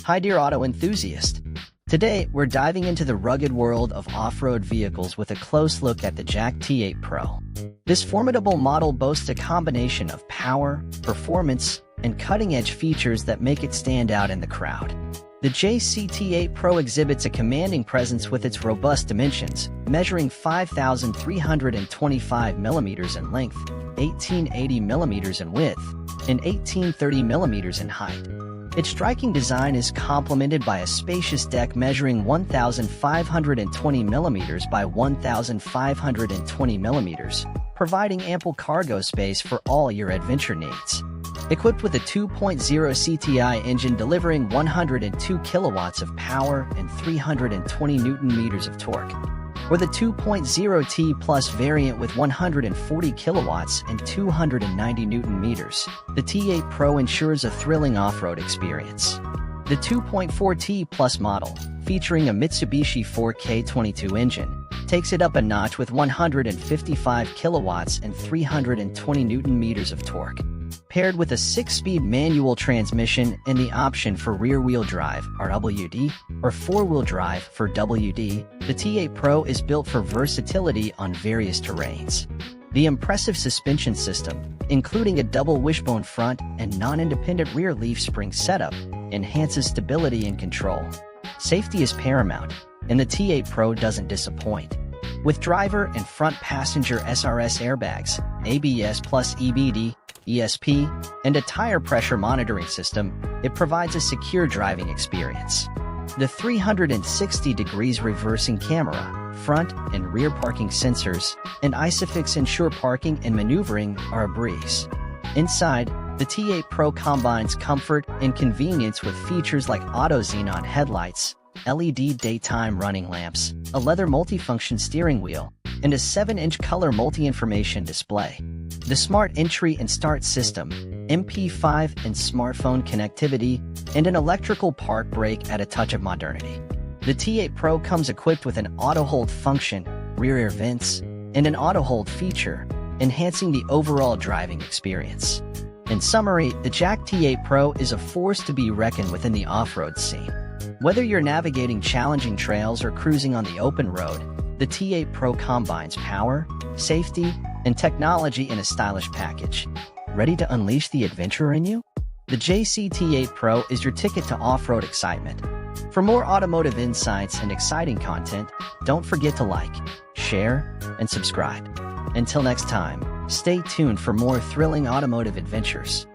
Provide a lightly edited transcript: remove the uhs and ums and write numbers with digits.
Hi dear auto enthusiast. Today, we're diving into the rugged world of off-road vehicles with a close look at the JAC T8 Pro. This formidable model boasts a combination of power, performance, and cutting-edge features that make it stand out in the crowd. The JAC T8 Pro exhibits a commanding presence with its robust dimensions, measuring 5,325 mm in length, 1,880 mm in width, and 1,830 mm in height. Its striking design is complemented by a spacious deck measuring 1,520 mm by 1,520 mm, providing ample cargo space for all your adventure needs. Equipped with a 2.0 CTI engine delivering 102 kilowatts of power and 320 Nm of torque, or the 2.0 T Plus variant with 140 kilowatts and 290 Nm, the T8 Pro ensures a thrilling off-road experience. The 2.4 T Plus model, featuring a Mitsubishi 4K22 engine, takes it up a notch with 155 kilowatts and 320 Nm of torque. Paired with a 6-speed manual transmission and the option for rear-wheel drive (RWD) or 4-wheel drive for WD, the T8 Pro is built for versatility on various terrains. The impressive suspension system, including a double wishbone front and non-independent rear leaf spring setup, enhances stability and control. Safety is paramount, and the T8 Pro doesn't disappoint. With driver and front passenger SRS airbags, ABS plus EBD, ESP, and a tire pressure monitoring system, it provides a secure driving experience. The 360 degrees reversing camera, front and rear parking sensors, and ISOFIX ensure parking and maneuvering are a breeze. Inside, the T8 Pro combines comfort and convenience with features like auto xenon headlights, LED daytime running lamps, a leather multifunction steering wheel, and a 7-inch color multi-information display. The smart entry and start system, MP5 and smartphone connectivity, and an electrical park brake add a touch of modernity. The T8 Pro comes equipped with an auto-hold function, rear air vents, and an auto-hold feature, enhancing the overall driving experience. In summary, the JAC T8 Pro is a force to be reckoned with in the off-road scene. Whether you're navigating challenging trails or cruising on the open road, the T8 Pro combines power, safety, and technology in a stylish package. Ready to unleash the adventurer in you? The JAC T8 Pro is your ticket to off-road excitement. For more automotive insights and exciting content, don't forget to like, share, and subscribe. Until next time, stay tuned for more thrilling automotive adventures.